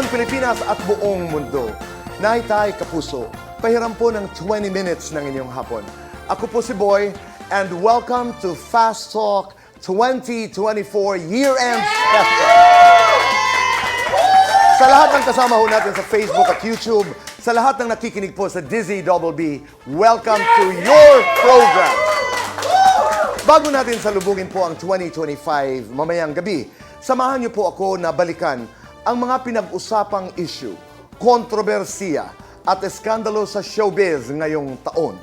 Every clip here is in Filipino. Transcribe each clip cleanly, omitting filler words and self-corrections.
hapon, Pilipinas at buong mundo. Naitay, kapuso, pahiram po ng 20 minutes ng inyong hapon. Ako po si Boy, and welcome to Fast Talk 2024 Year-End Special. Sa lahat ng kasama ho natin sa Facebook at YouTube, sa lahat ng nakikinig po sa Dizzy Double B, welcome to your program. Bago natin salubungin po ang 2025 mamayang gabi, samahan niyo po ako na balikan ang mga pinag-usapang issue, kontrobersiya at eskandalo sa showbiz ngayong taon.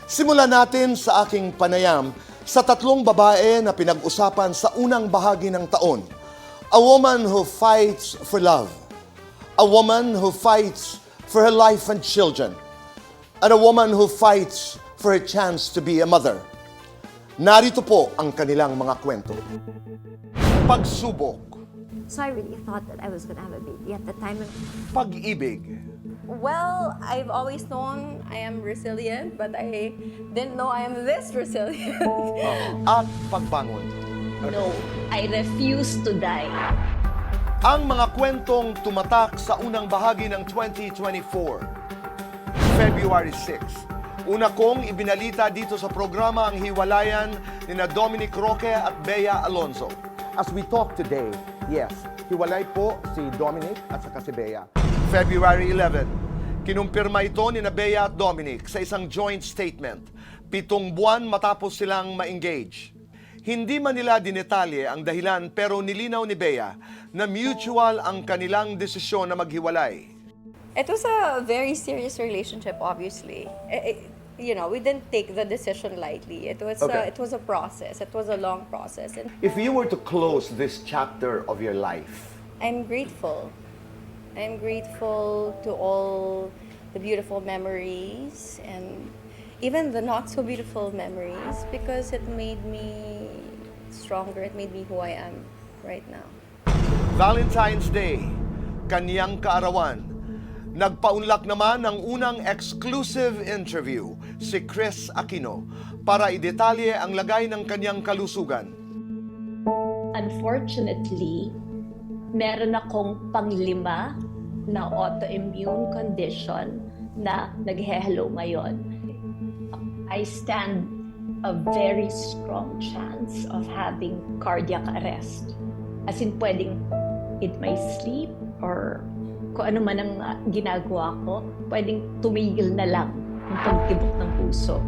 Simulan natin sa aking panayam sa tatlong babae na pinag-usapan sa unang bahagi ng taon. A woman who fights for love. A woman who fights for her life and children. And a woman who fights for her chance to be a mother. Narito po ang kanilang mga kwento. Pagsubok. So I really thought that I was gonna have a baby at the time. Pag-ibig. Well, I've always known I am resilient, but I didn't know I am this resilient. At pagbangon. No, I refuse to die. Ang mga kwentong tumatak sa unang bahagi ng 2024. February 6. Una kong ibinalita dito sa programa ang hiwalayan ni na Dominic Roque at Bea Alonzo. As we talk today, yes, hiwalay po si Dominic at saka si Bea. February 11, kinumpirma ito ni na Bea at Dominic sa isang joint statement. 7 buwan matapos silang ma-engage. Hindi man nila dinetalye ang dahilan pero nilinaw ni Bea na mutual ang kanilang desisyon na maghiwalay. It was a very serious relationship, obviously. You know, we didn't take the decision lightly. It was Okay. it was a process. It was a long process, and If you were to close this chapter of your life, I'm grateful. I'm grateful to all the beautiful memories and even the not so beautiful memories because it made me stronger. It made me who I am right now. Valentine's Day, kaniyang kaarawan. Nagpaunlak naman ng unang exclusive interview si Chris Aquino para idetalye ang lagay ng kaniyang kalusugan. Unfortunately, meron akong panglima na autoimmune condition na naghe-hello ngayon. I stand a very strong chance of having cardiac arrest. As in, pwedeng in my sleep or kung ano man ang ginagawa ko, pwedeng tumigil na lang ang pagtibok ng puso.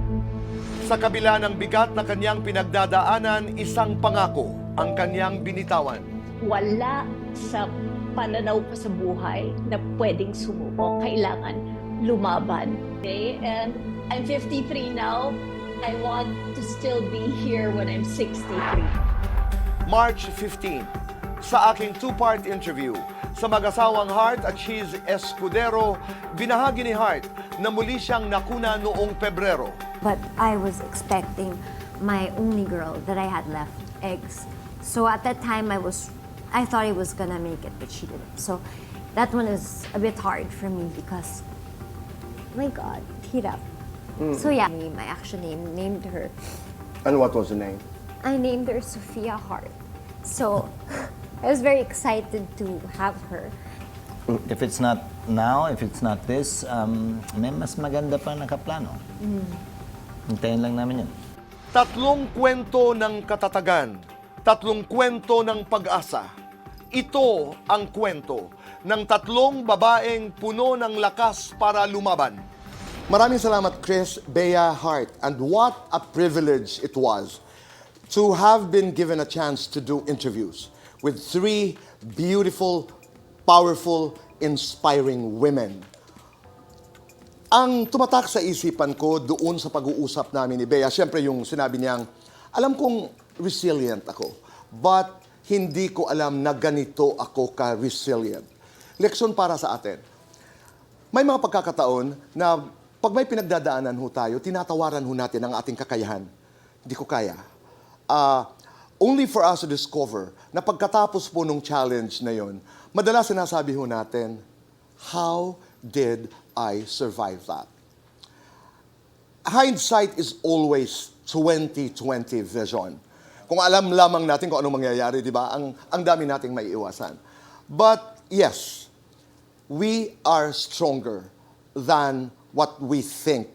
Sa kabila ng bigat na kaniyang pinagdadaanan, isang pangako ang kaniyang binitawan. Wala sa pananaw ko sa buhay na pwedeng sumuko. Kailangan lumaban. Okay? And I'm 53 now. I want to still be here when I'm 63. March 15, sa aking two-part interview sa mag-asawang Hart at Cheese Escudero, binahagi ni Hart na muli siyang nakuna noong Pebrero. But I was expecting my only girl that I had left, eggs. So at that time, I thought I was gonna make it, but she didn't. So that one is a bit hard for me because, my God, hirap. So yeah, I actually named her. And what was the name? I named her Sophia Hart. So I was very excited to have her. If it's not now, if it's not this, may mas maganda pa nakaplano. Hintayin lang namin yun. Tatlong kwento ng katatagan, tatlong kwento ng pag-asa. Ito ang kwento ng tatlong babaeng puno ng lakas para lumaban. Maraming salamat, Chris, Bea, Hart, and what a privilege it was to have been given a chance to do interviews with three beautiful, powerful, inspiring women. Ang tumatak sa isipan ko doon sa pag-uusap namin ni Bea, siyempre yung sinabi niyang, alam kong resilient ako, but hindi ko alam na ganito ako ka-resilient. Leksyon para sa atin. May mga pagkakataon na pag may pinagdadaanan ho tayo, tinatawaran ho natin ang ating kakayahan. Hindi ko kaya. Only for us to discover na pagkatapos po nung challenge na yon, madalas sinasabi ho natin, how did I survive that? Hindsight is always 20/20 vision. Kung alam lamang natin kung anong mangyayari, di ba? Ang dami nating maiiwasan. But yes, we are stronger than what we think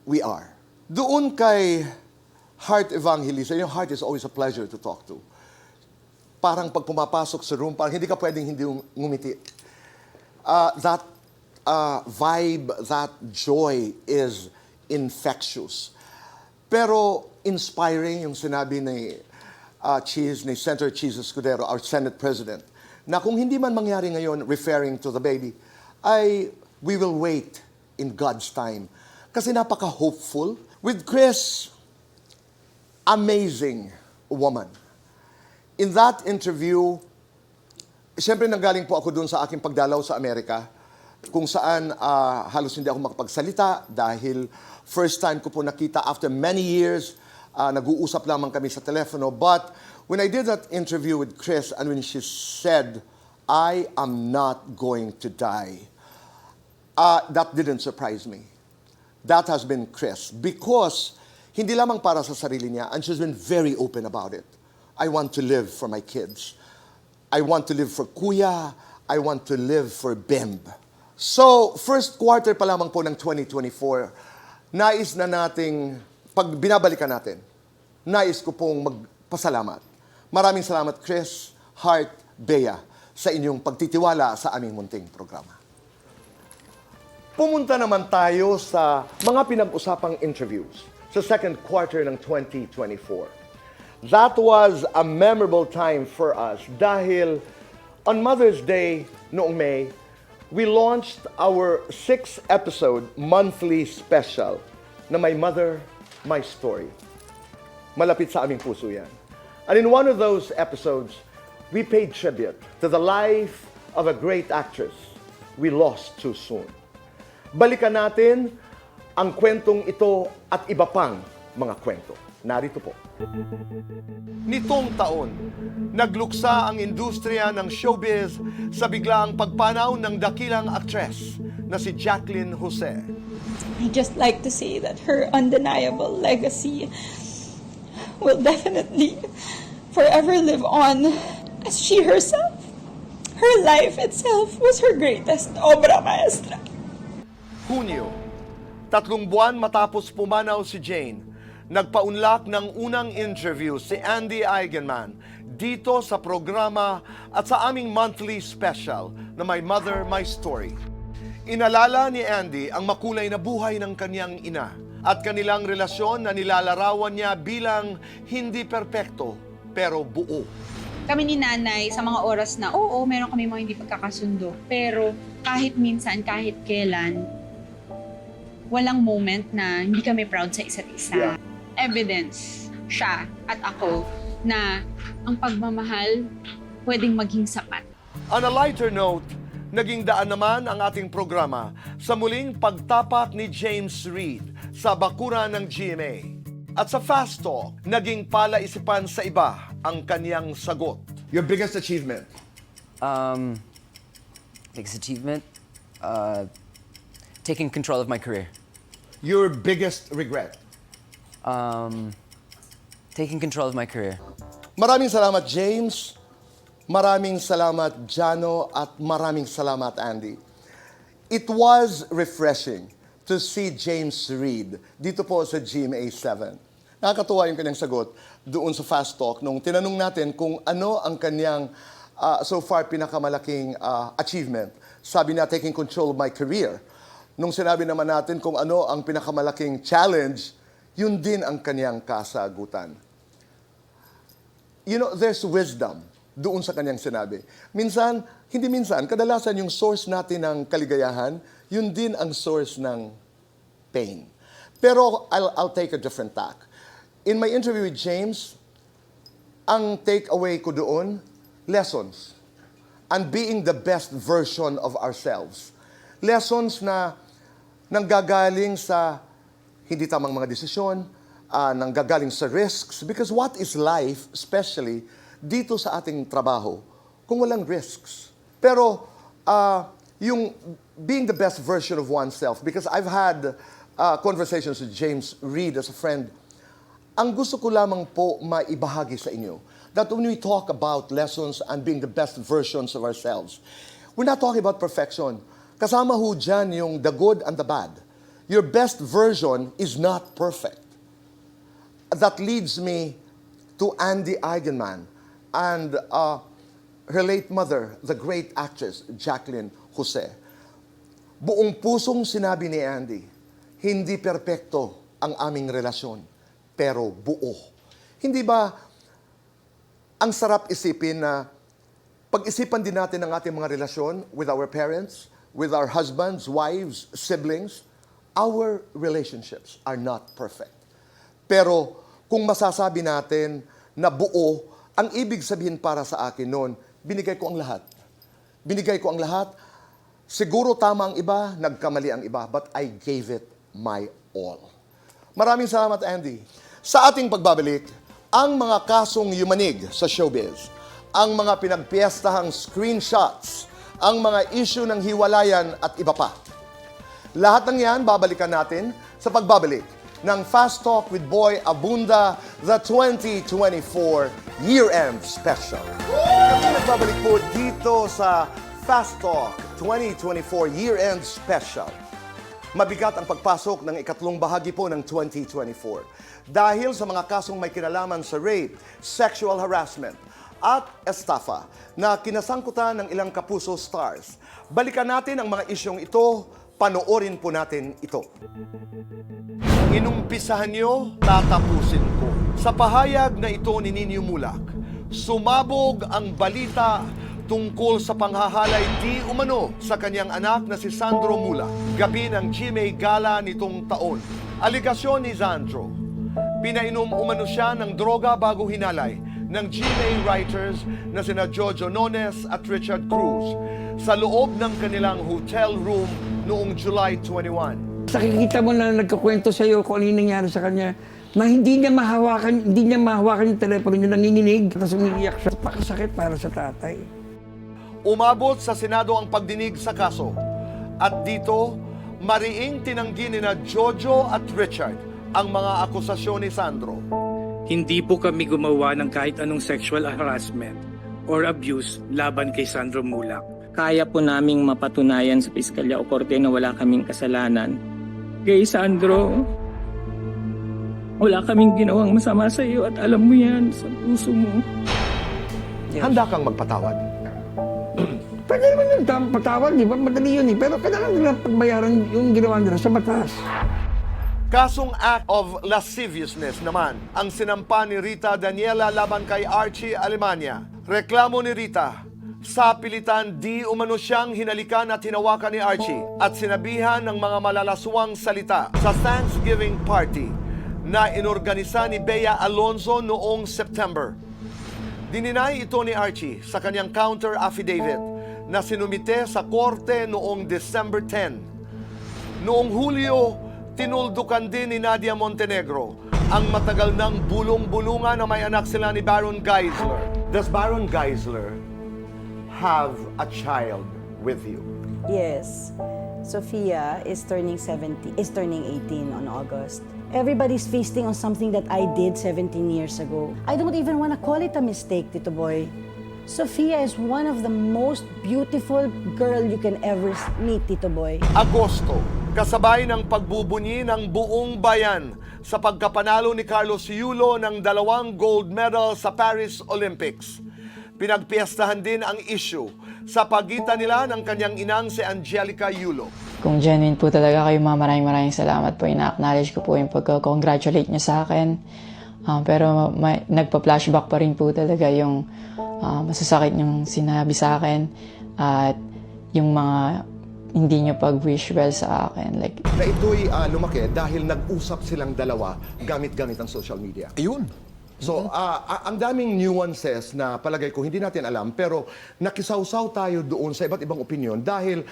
we are. Doon kay Heart Evangelista, yung Heart is always a pleasure to talk to. Parang pag pumapasok sa room, parang hindi ka pwedeng hindi ngumiti. That vibe, that joy is infectious. Pero inspiring yung sinabi ni Senator Cheese Escudero, our Senate President, na kung hindi man mangyari ngayon, referring to the baby, we will wait in God's time. Kasi napaka-hopeful. With Chris, amazing woman. In that interview, siyempre nanggaling po ako dun sa aking pagdalaw sa Amerika, kung saan halos hindi ako makapagsalita dahil first time ko po nakita after many years, nag-uusap lamang kami sa telepono. But when I did that interview with Chris and when she said, I am not going to die, that didn't surprise me. That has been Chris. Because hindi lamang para sa sarili niya, and she's been very open about it. I want to live for my kids. I want to live for Kuya. I want to live for Bimb. So, first quarter pa lamang po ng 2024, nais na nating, pag binabalikan natin, nais ko pong magpasalamat. Maraming salamat, Chris, Heart, Bea, sa inyong pagtitiwala sa aming munting programa. Pumunta naman tayo sa mga pinag-usapang interviews sa second quarter ng 2024. That was a memorable time for us dahil on Mother's Day noong May, we launched our 6-episode monthly special na My Mother, My Story. Malapit sa aming puso yan. And in one of those episodes, we paid tribute to the life of a great actress we lost too soon. Balikan natin ang kwentong ito at iba pang mga kwento. Narito po. Nitong taon, nagluksa ang industriya ng showbiz sa biglaang pagpanaw ng dakilang aktres na si Jacqueline Jose. I just like to say that her undeniable legacy will definitely forever live on as she herself. Her life itself was her greatest obra maestra. Hunyo, 3 buwan matapos pumanaw si Jane, nagpaunlak ng unang interview si Andy Eigenman dito sa programa at sa aming monthly special na My Mother, My Story. Inalala ni Andy ang makulay na buhay ng kanyang ina at kanilang relasyon na nilalarawan niya bilang hindi perpekto pero buo. Kami ni nanay sa mga oras na oo, meron kami mga hindi pagkakasundo. Pero kahit minsan, kahit kailan, walang moment na hindi kami proud sa isa't isa. Yeah. Evidence siya at ako na ang pagmamahal pwedeng maging sapat. On a lighter note, naging daan naman ang ating programa sa muling pagtapak ni James Reid sa bakuran ng GMA. At sa Fast Talk, naging palaisipan sa iba ang kaniyang sagot. Your biggest achievement? Biggest achievement? Taking control of my career. Your biggest regret? Taking control of my career. Maraming salamat, James. Maraming salamat, Jano. At maraming salamat, Andy. It was refreshing to see James Reid dito po sa GMA 7. Nakakatuwa yung kanyang sagot doon sa Fast Talk nung tinanong natin kung ano ang kanyang so far pinakamalaking achievement. Sabi niya, taking control of my career. Nung sinabi naman natin kung ano ang pinakamalaking challenge, yun din ang kanyang kasagutan. You know, there's wisdom doon sa kanyang sinabi. Minsan, hindi minsan, kadalasan yung source natin ng kaligayahan, yun din ang source ng pain. Pero I'll take a different tack. In my interview with James, ang takeaway ko doon, lessons. And being the best version of ourselves. Lessons na nanggagaling sa hindi tamang mga desisyon, nanggagaling sa risks. Because what is life, especially dito sa ating trabaho, kung walang risks? Pero yung being the best version of oneself, because I've had conversations with James Reid as a friend, ang gusto ko lamang po maibahagi sa inyo, that when we talk about lessons and being the best versions of ourselves, we're not talking about perfection. Kasama ho dyan yung the good and the bad. Your best version is not perfect. That leads me to Andy Eigenman and her late mother, the great actress Jacqueline Jose. Buong pusong sinabi ni Andy, hindi perpekto ang aming relasyon, pero buo. Hindi ba ang sarap isipin na pag-isipan din natin ang ating mga relasyon with our parents, with our husbands, wives, siblings? Our relationships are not perfect. Pero kung masasabi natin na buo, ang ibig sabihin para sa akin noon, binigay ko ang lahat. Binigay ko ang lahat. Siguro tama ang iba, nagkamali ang iba, but I gave it my all. Maraming salamat, Andy. Sa ating pagbabalik, ang mga kasong yumanig sa showbiz, ang mga pinagpiestahang screenshots, ang mga issue ng hiwalayan at iba pa. Lahat ng yan, babalikan natin sa pagbabalik ng Fast Talk with Boy Abunda, the 2024 Year-End Special. Kami nagbabalik po dito sa Fast Talk 2024 Year-End Special. Mabigat ang pagpasok ng ikatlong bahagi po ng 2024 dahil sa mga kasong may kinalaman sa rape, sexual harassment, at estafa na kinasangkutan ng ilang kapuso stars. Balikan natin ang mga isyong ito, panoorin po natin ito. Inumpisahan niyo, tatapusin ko. Sa pahayag na ito ni Nino Mulak, sumabog ang balita tungkol sa panghahalay di umano sa kanyang anak na si Sandro Mulak. Gabi ng GMA Gala nitong taon. Aligasyon ni Sandro, pinainom umano siya ng droga bago hinalay ng GMA writers na sina Jojo Nones at Richard Cruz sa loob ng kanilang hotel room noong July 21. Nakikita mo na nagkakwento sa iyo kung ano yung nangyari sa kanya na hindi niya mahawakan yung telepono niya, nanginginig, tapos umiiyak siya. Pakasakit para sa tatay. Umabot sa Senado ang pagdinig sa kaso. At dito, mariing tinanggi ni na Jojo at Richard ang mga akusasyon ni Sandro. Hindi po kami gumawa ng kahit anong sexual harassment or abuse laban kay Sandro Mulak. Kaya po naming mapatunayan sa piskalya o korte na wala kaming kasalanan. Kay Sandro, wala kaming ginawang masama sa iyo at alam mo yan sa puso mo. Handa kang magpatawad. Pwede naman yung patawad, di ba? Madali yun eh. Pero kailangan nila pagbayaran yung ginawa nila sa batas. Kasong act of lasciviousness naman ang sinampa ni Rita Daniela laban kay Archie Alemania. Reklamo ni Rita, sa pilitan di umano siyang hinalikan at hinawakan ni Archie at sinabihan ng mga malalaswang salita sa Thanksgiving party na inorganisa ni Bea Alonzo noong September. Dininay ito ni Archie sa kanyang counter affidavit na sinumite sa korte noong December 10. Noong Hulyo, tinuldukan din ni Nadia Montenegro ang matagal ng bulong-bulungan na may anak sila ni Baron Geisler. Does Baron Geisler have a child with you? Yes. Sophia is turning 18 on August. Everybody's feasting on something that I did 17 years ago. I don't even want to call it a mistake, Tito Boy. Sophia is one of the most beautiful girl you can ever meet, Tito Boy. Agosto, kasabay ng pagbubunyi ng buong bayan sa pagkapanalo ni Carlos Yulo ng 2 gold medal sa Paris Olympics. Pinagpiestahan din ang issue sa pagitan nila ng kanyang inang si Angelica Yulo. Kung genuine po talaga kayo, maraming salamat po. Ina-acknowledge ko po yung pagka-congratulate niyo sa akin. Pero nagpa-flashback pa rin po talaga yung masasakit niyong sinabi sa akin at yung mga hindi niyo pag-wish well sa akin. Like, Na ito'y lumaki dahil nag-usap silang dalawa gamit-gamit ang social media. Ayun. So, ang daming nuances na palagay ko hindi natin alam, pero nakisawsaw tayo doon sa iba't ibang opinion dahil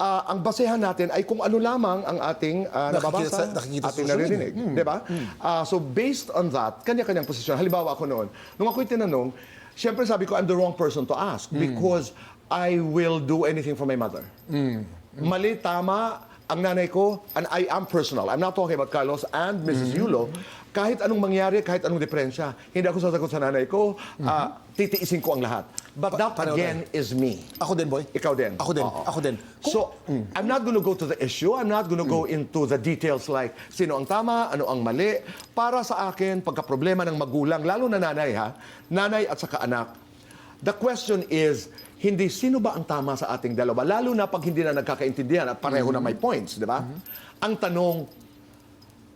ang basehan natin ay kung ano lamang ang ating nababasa, ating naririnig. Diba? So, based on that, kanya-kanyang posisyon. Halimbawa ako noon, nung ako'y tinanong, siyempre sabi ko, I'm the wrong person to ask because I will do anything for my mother. Mali, tama, ang nanay ko, and I am personal, I'm not talking about Carlos and Mrs. Yulo, kahit anong mangyari, kahit anong diferensya, hindi ako sasagot sa nanay ko, titiisin ko ang lahat. But that again is me. Ako din, boy. Ikaw din. Ako din. Oo. Ako din. So, I'm not gonna go to the issue. I'm not gonna go into the details like sino ang tama, ano ang mali. Para sa akin, pagka-problema ng magulang, lalo na nanay ha, nanay at saka anak, the question is, hindi sino ba ang tama sa ating dalawa, lalo na pag hindi na nagkakaintindihan at pareho na may points, di ba? Ang tanong,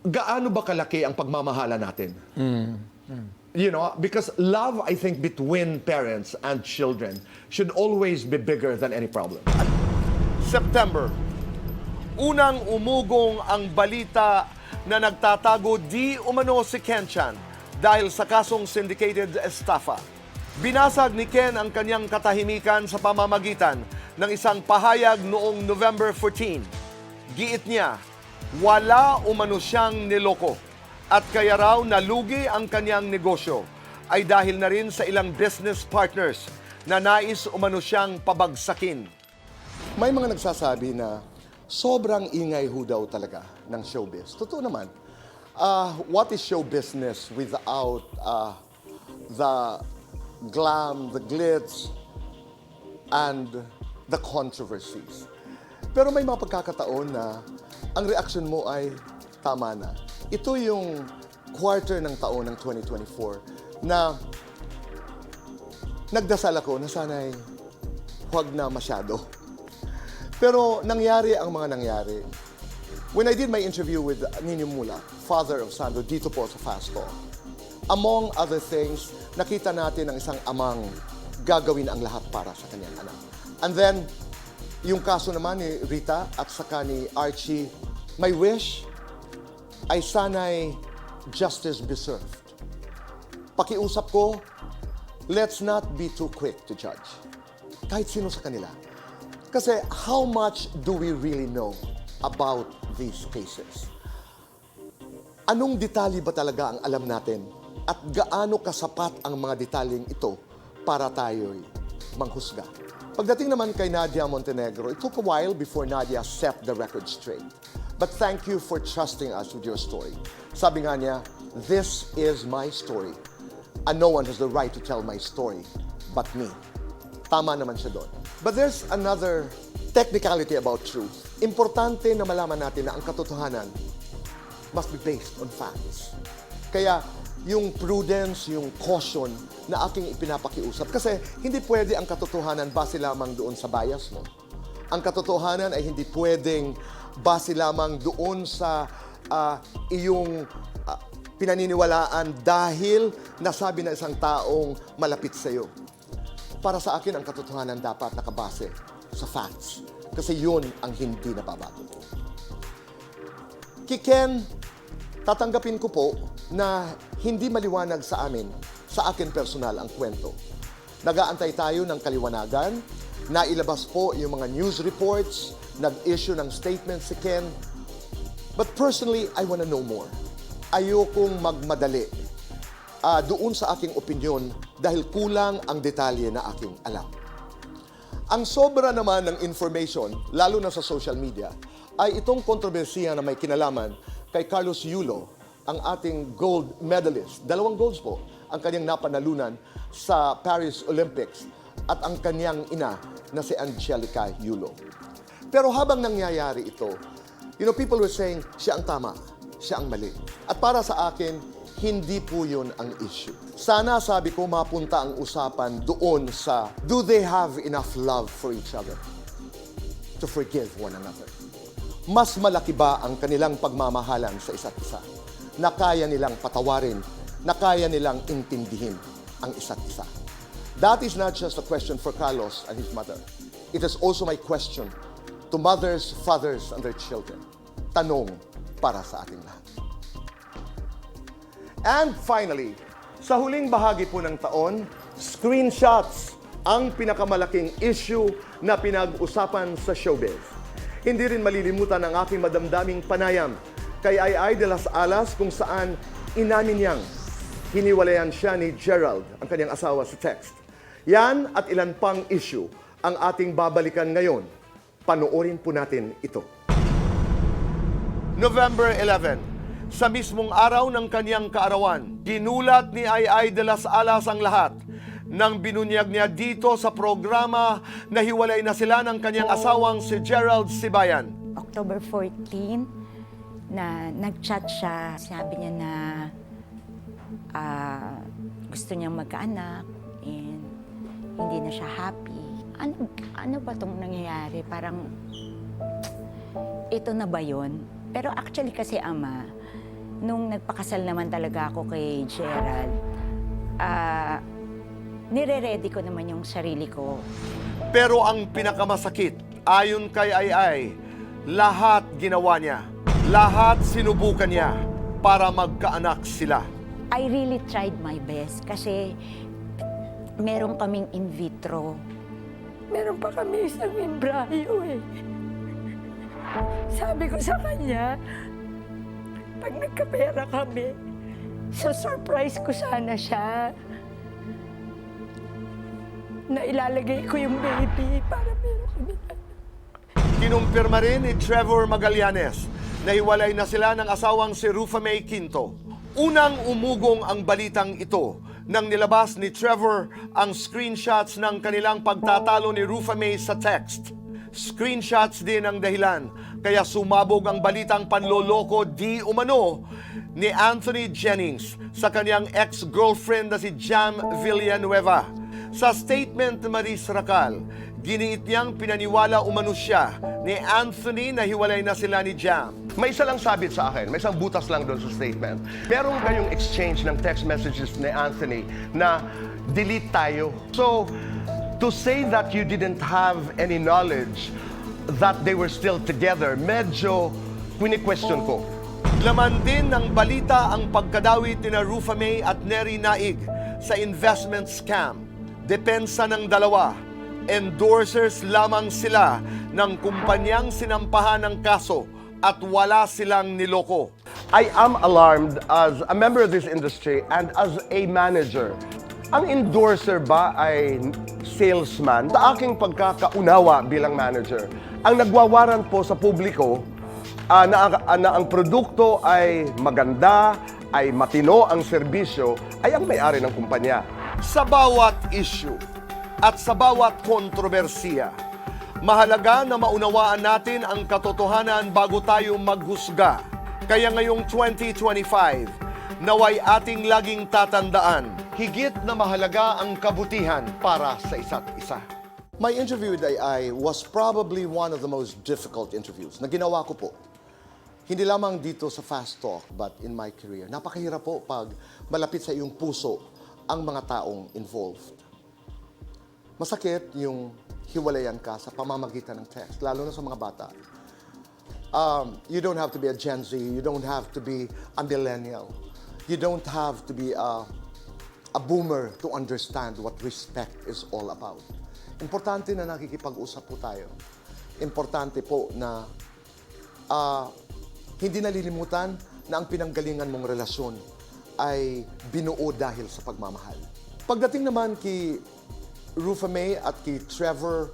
gaano ba kalaki ang pagmamahala natin? You know, because love, I think, between parents and children should always be bigger than any problem. September, unang umugong ang balita na nagtatago di umano si Ken Chan dahil sa kasong syndicated estafa. Binasag ni Ken ang kanyang katahimikan sa pamamagitan ng isang pahayag noong November 14. Giit niya, wala umano siyang niloko at kaya raw nalugi ang kanyang negosyo ay dahil na rin sa ilang business partners na nais umano siyang pabagsakin. May mga nagsasabi na sobrang ingay ho daw talaga ng showbiz. Totoo naman. What is show business without the glam, the glitz, and the controversies? Pero may mga pagkakataon na ang reaksyon mo ay tama na. Ito yung quarter ng taon ng 2024 na nagdasal ako na sana'y huwag na masyado. Pero nangyari ang mga nangyari. When I did my interview with Nino Mula, father of Sandro, dito po sa Fast Talk, among other things, nakita natin ang isang amang gagawin ang lahat para sa kanyang anak. And then, yung kaso naman ni Rita at saka ni Archie, my wish ay sana'y justice be served. Pakiusap ko, let's not be too quick to judge. Kahit sino sa kanila. Kasi how much do we really know about these cases? Anong detalye ba talaga ang alam natin? At gaano kasapat ang mga detalyeng ito para tayo'y manghusga? Pagdating naman kay Nadia Montenegro, it took a while before Nadia set the record straight. But thank you for trusting us with your story. Sabi nga niya, this is my story. And no one has the right to tell my story but me. Tama naman siya doon. But there's another technicality about truth. Importante na malaman natin na ang katotohanan must be based on facts. Kaya yung prudence, yung caution na aking ipinapakiusap. Kasi hindi pwede ang katotohanan base lamang doon sa bias mo. Ang katotohanan ay hindi pwedeng base lamang doon sa iyong pinaniniwalaan dahil nasabi na isang taong malapit sa iyo. Para sa akin, ang katotohanan dapat nakabase sa facts. Kasi yun ang hindi nababago. Kiken, tatanggapin ko po na hindi maliwanag sa amin, sa akin personal ang kwento. Nag-aantay tayo ng kaliwanagan, nailabas po yung mga news reports, nag-issue ng statement si Ken. But personally, I wanna know more. Ayokong magmadali doon sa aking opinyon dahil kulang ang detalye na aking alam. Ang sobra naman ng information, lalo na sa social media, ay itong kontrobersiya na may kinalaman kay Carlos Yulo, ang ating gold medalist. 2 golds po ang kanyang napanalunan sa Paris Olympics at ang kanyang ina na si Angelica Yulo. Pero habang nangyayari ito, people were saying, siya ang tama, siya ang mali. At para sa akin, hindi po yun ang issue. Sana, sabi ko, mapunta ang usapan doon sa, do they have enough love for each other to forgive one another? Mas malaki ba ang kanilang pagmamahalan sa isa't isa? Na kaya nilang patawarin, na kaya nilang intindihin ang isa't isa. That is not just a question for Carlos and his mother. It is also my question to mothers, fathers, and their children. Tanong para sa ating lahat. And finally, sa huling bahagi po ng taon, screenshots ang pinakamalaking issue na pinag-usapan sa showbiz. Hindi rin malilimutan ang aking madamdaming panayam kay Ay de las Alas kung saan inamin niyang hiniwalayan siya ni Gerald, ang kanyang asawa, sa text. Yan at ilan pang issue ang ating babalikan ngayon. Panoorin po natin ito. November 11, sa mismong araw ng kanyang kaarawan, ginulat ni Ay de las Alas ang lahat nang binunyag niya dito sa programa na hiwalay na sila ng kanyang asawang si Gerald Sibayan. October 14, na nag-chat siya. Sinabi niya na gusto niyang magkaanak and hindi na siya happy. Ano ba itong nangyayari? Parang, ito na ba yun? Pero actually kasi, Ama, nung nagpakasal naman talaga ako kay Gerald, nire-ready ko naman yung sarili ko. Pero ang pinakamasakit, ayon kay Ay, lahat ginawa niya. Lahat sinubukan niya para magkaanak sila. I really tried my best kasi meron kaming in vitro. Meron pa kami isang embryo eh. Sabi ko sa kanya, pag nagkapera kami, surprise ko sana siya na ilalagay ko yung baby para meron kami. Kinumpirma rin ni Trevor Magallanes na hiwalay na sila ng asawang si Rufa May Quinto. Unang umugong ang balitang ito nang nilabas ni Trevor ang screenshots ng kanilang pagtatalo ni Rufa May sa text. Screenshots din ang dahilan kaya sumabog ang balitang panloloko di umano ni Anthony Jennings sa kanyang ex-girlfriend na si Jam Villanueva. Sa statement ni Maris Racal, giniit niyang pinaniwala umano siya ni Anthony na hiwalay na sila ni Jam. May isa lang sabit sa akin, may isang butas lang doon sa statement. Meron kayong exchange ng text messages ni Anthony na delete tayo. So, to say that you didn't have any knowledge that they were still together, medyo question ko. Laman din ng balita ang pagkadawit ni Rufa May at Neri Naig sa investment scam. Depensa ng dalawa, endorsers lamang sila ng kumpanyang sinampahan ng kaso at wala silang niloko. I am alarmed as a member of this industry and as a manager. Ang endorser ba ay salesman? Sa aking pagkakaunawa bilang manager, ang nagwawaran po sa publiko na ang produkto ay maganda, ay matino ang serbisyo, ay ang may-ari ng kumpanya. Sa bawat issue at sa bawat kontrobersiya, mahalaga na maunawaan natin ang katotohanan bago tayo maghusga. Kaya ngayong 2025, naway ating laging tatandaan, higit na mahalaga ang kabutihan para sa isa't isa. My interview with Ay was probably one of the most difficult interviews na ginawa ko po. Hindi lamang dito sa Fast Talk, but in my career. Napakahirap po pag malapit sa iyong puso ang mga taong involved. Masakit yung hiwalayan ka sa pamamagitan ng text, lalo na sa mga bata. You don't have to be a Gen Z, you don't have to be a millennial, you don't have to be a boomer to understand what respect is all about. Importante na nakikipag-usap po tayo. Importante po na hindi nalilimutan na ang pinanggalingan mong relasyon ay binuo dahil sa pagmamahal. Pagdating naman kay Rufa May at kay Trevor,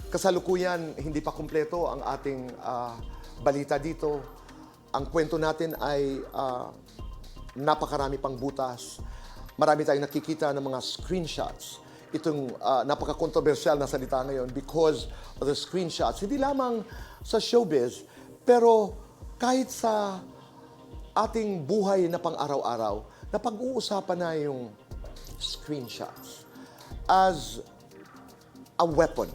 kasalukuyan hindi pa kumpleto ang ating balita dito. Ang kwento natin ay napakarami pang butas. Marami tayong nakikita ng mga screenshots. Itong napaka-controversial na salita ngayon because of the screenshots. Hindi lamang sa showbiz, pero kahit sa ating buhay na pang-araw-araw, na pag-uusapan na yung screenshots as a weapon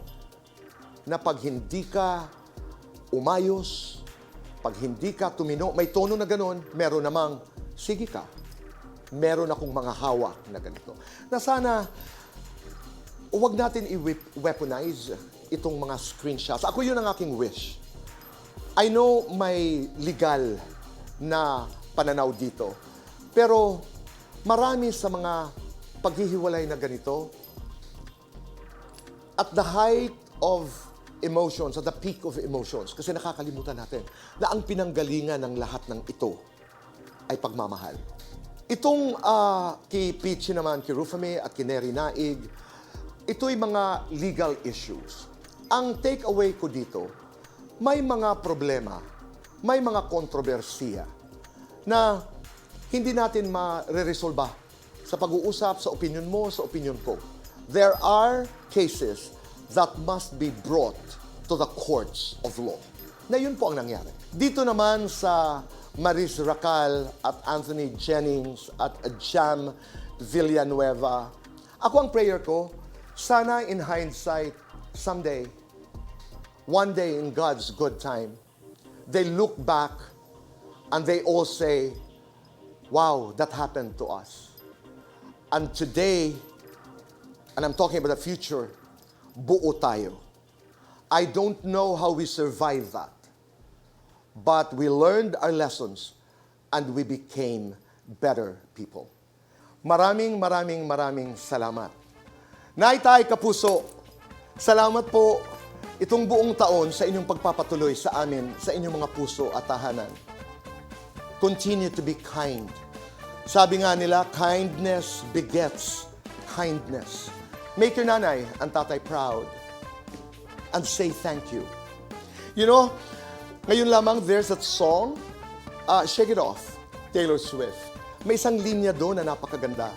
na pag hindi ka umayos, pag hindi ka tumino, may tono na gano'n, meron namang, sige ka, meron akong mga hawak na ganito. Na sana, huwag natin i-weaponize itong mga screenshots. Ako yun ang aking wish. I know may legal na pananaw dito. Pero marami sa mga paghihiwalay na ganito, at the height of emotions, at the peak of emotions, kasi nakakalimutan natin na ang pinanggalingan ng lahat ng ito ay pagmamahal. Itong kay Peachy naman, kay Rufa May at kay Neri Naig, ito'y mga legal issues. Ang takeaway ko dito, may mga problema may mga kontrobersiya na hindi natin ma-resolba sa pag-uusap, sa opinion mo, sa opinion ko. There are cases that must be brought to the courts of law. Na yun po ang nangyari. Dito naman sa Maris Racal at Anthony Jennings at Jam Villanueva, ako ang prayer ko, sana in hindsight, someday, one day in God's good time, they look back and they all say, wow, that happened to us. And today, and I'm talking about the future, buo tayo. I don't know how we survived that. But we learned our lessons and we became better people. Maraming salamat. Naitay Kapuso, salamat po itong buong taon sa inyong pagpapatuloy sa amin, sa inyong mga puso at tahanan. Continue to be kind. Sabi nga nila, kindness begets kindness. Make your nanay and tatay proud and say thank you. You know, ngayon lamang there's that song, Shake It Off, Taylor Swift. May isang linya doon na napakaganda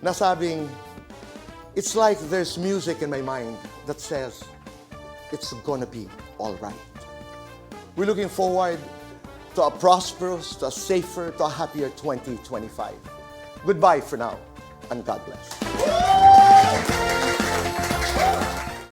na sabing, it's like there's music in my mind that says, it's gonna be all right. We're looking forward to a prosperous, to a safer, to a happier 2025. Goodbye for now, and God bless.